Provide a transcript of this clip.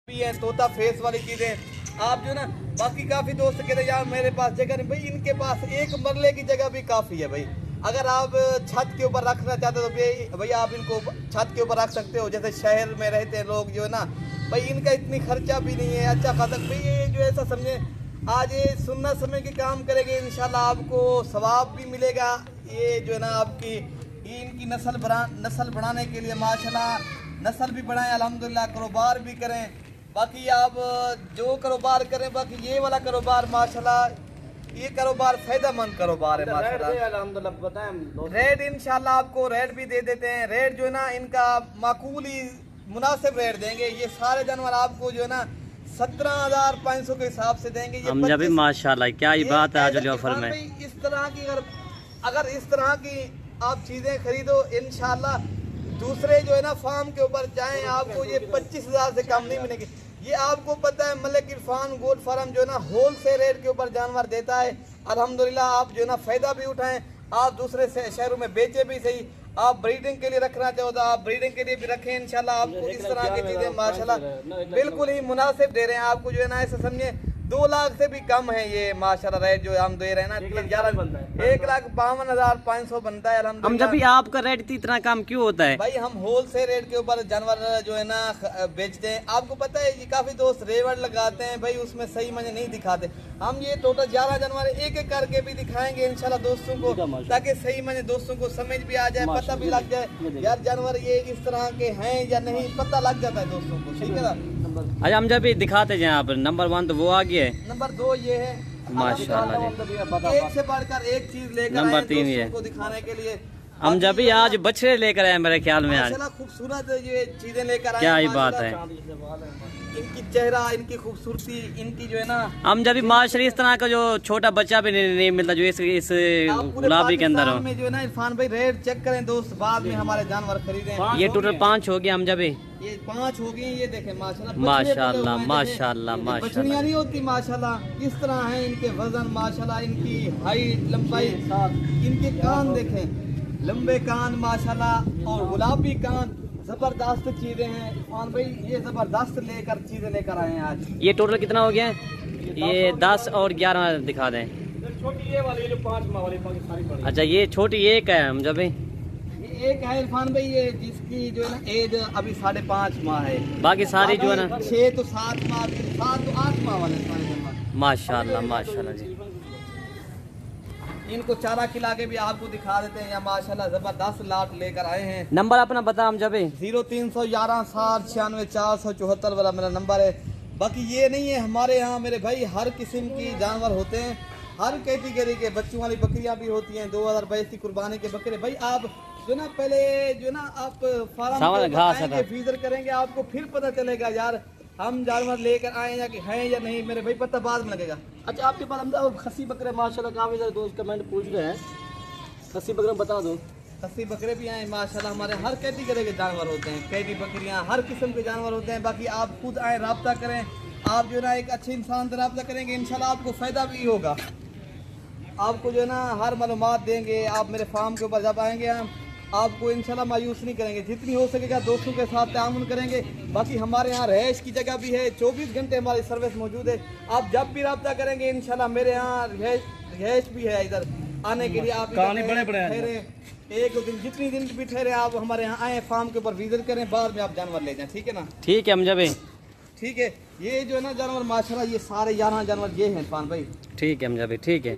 भी है तोता फेस वाली चीजें आप जो ना बाकी काफी दोस्त कहते यार मेरे पास जगह नहीं, भाई इनके पास एक मरले की जगह भी काफी है भाई। अगर आप छत के ऊपर रखना चाहते हो तो भैया आप इनको छत के ऊपर रख सकते हो। जैसे शहर में रहते हैं लोग जो है ना भाई इनका इतनी खर्चा भी नहीं है, अच्छा खासा भाई ये जो ऐसा समझे आज ये सुन्नत समय के काम करेंगे इंशाल्लाह आपको सवाब भी मिलेगा। ये जो है ना आपकी इनकी नस्ल बढ़ाने के लिए माशाल्लाह नस्ल भी बढ़ाएं अल्हम्दुलिल्लाह, कारोबार भी करें। बाकी आप जो कारोबार करें बाकी ये वाला कारोबार माशाल्लाह ये कारोबार फायदेमंद कारोबार है माशाल्लाह। अल्हम्दुलिल्लाह बताएं रेट इंशाल्लाह आपको रेट भी दे देते हैं। रेट जो है ना इनका माकूल ही मुनासिब रेट देंगे। ये सारे जानवर आपको जो है ना 17,500 के हिसाब से देंगे। हम जब भी माशाल्लाह क्या ही बात है आज ऑफर में। इस तरह की अगर इस तरह की आप चीजें खरीदो इंशाल्लाह दूसरे जो है ना फार्म के ऊपर जाएं आपको ये 25,000 से कम नहीं मिलेंगे। ये आपको पता है मलिक इरफान गोट फार्म जो है ना होल से रेट के ऊपर जानवर देता है अल्हम्दुलिल्लाह। आप जो है ना फायदा भी उठाएं, आप दूसरे शहरों में बेचे भी सही। आप ब्रीडिंग के लिए रखना चाहो तो आप ब्रीडिंग के लिए भी रखें इंशाल्लाह। आपको इस तरह की चीजें माशाल्लाह बिल्कुल ही मुनासिब दे रहे हैं आपको जो है ना ऐसे समझे 2 लाख से भी कम है ये माशाल्लाह रेट जो हम दे रहे हैं ना 1,52,500 बनता है अल्हम्दुलिल्लाह। हम जब भी आपका रेट इतना कम क्यों होता है? भाई हम होल से रेट के ऊपर जानवर जो है ना बेचते हैं। आपको पता है ये काफी दोस्त रेवड़ लगाते हैं भाई उसमें सही मजे नहीं दिखाते। हम ये टोटल 11 जानवर एक एक करके भी दिखाएंगे इंशाल्लाह दोस्तों को ताकि सही मजे दोस्तों को समझ भी आ जाए, पता भी लग जाए यार जानवर ये इस तरह के हैं या नहीं, पता लग जाता है दोस्तों को। ठीक है ना। अच्छा हम जब भी दिखाते जाए आप नंबर 1 तो वो आ गया है, नंबर 2 ये है माशाल्लाह जी। एक से बढ़कर एक चीज लेकर नंबर 3 ये को दिखाने के लिए हम जब भी आज बछड़े लेकर आए मेरे ख्याल में आज खूबसूरत ये चीजें लेकर आए। क्या ही बात है, इनकी चेहरा इनकी खूबसूरती इनकी जो है ना हम जब भी माशरी इस तरह का जो छोटा बच्चा भी नहीं मिलता जो इस गुलाबी के अंदर हो में जो है ना इरफान भाई रेट चेक करें दोस्त बाद में हमारे जानवर खरीदे। ये टोटल 5 हो गया। हम जब ये 5 हो गई ये देखें माशाल्लाह माशाल्लाह माशाल्लाह माशाल्लाह बछड़ियां नहीं होती माशाल्लाह इस तरह है इनके वजन माशाल्लाह इनकी हाइट लंबाई इनके कान देखें लंबे कान माशाल्लाह और गुलाबी कान जबरदस्त चीजें हैं इरफान भाई। ये जबरदस्त चीजें लेकर आए हैं आज। ये टोटल कितना हो गया? ये 10 और 11 दिखा दें। छोटी ये वाली जो 5 माह वाली सारी पड़ी। अच्छा ये छोटी एक है हम जब एक है इरफान भाई ये जिसकी जो है ना एज अभी 5.5 माह है। बाकी सारी जो है ना 6 तो 7 माह 7 तो 8 माह वाले माशाल्लाह माशाल्लाह जी। इनको चारा खिला के भी आपको दिखा देते हैं या माशाल्लाह जबरदस्त लाट लेकर आए हैं। नंबर अपना बता हम जब 0311 60 96 474 वाला मेरा नंबर है। बाकी ये नहीं है हमारे यहाँ मेरे भाई हर किस्म की जानवर होते हैं, हर कैटेगरी के बच्चों वाली बकरियां भी होती हैं 2022 की कुर्बानी के बकरे। भाई आप जो ना पहले जो ना आप फार्म फीजर करेंगे आपको फिर पता चलेगा यार हम जानवर लेकर आए या कि हैं या नहीं मेरे भाई, पता बाद में लगेगा। अच्छा आपके पास हम खस्सी बकरे माशाल्लाह काफी सारे दोस्त कमेंट पूछ रहे हैं, खस्सी बकरे बता दो। खस्सी बकरे भी आए माशाल्लाह हमारे हर कैटेगरी के जानवर होते हैं, कैदी बकरियां हर किस्म के जानवर होते हैं। बाकी आप खुद आए रब्ता करें, आप जो ना एक अच्छे इंसान से रब्ता करेंगे इंशाल्लाह आपको फ़ायदा भी होगा। आपको जो है ना हर मालूमात देंगे। आप मेरे फार्म के ऊपर जब आएंगे हम आपको इंशाल्लाह मायूस नहीं करेंगे, जितनी हो सकेगा दोस्तों के साथ तामुन करेंगे। बाकी हमारे यहाँ रहायश की जगह भी है, 24 घंटे हमारी सर्विस मौजूद है। आप जब भी रब्ता करेंगे इंशाल्लाह मेरे यहाँ रहायश भी है इधर आने के लिए। आप ठहरे 1 दिन जितनी दिन भी ठहरे आप हमारे यहाँ आए फार्म के ऊपर विजिट करें, बाद में आप जानवर ले जाएं। ठीक है ना। ठीक है हम जब ठीक है। ये जो है ना जानवर माशाल्लाह ये सारे 11 जानवर ये हैं इरफान भाई। ठीक है हम जब ठीक है।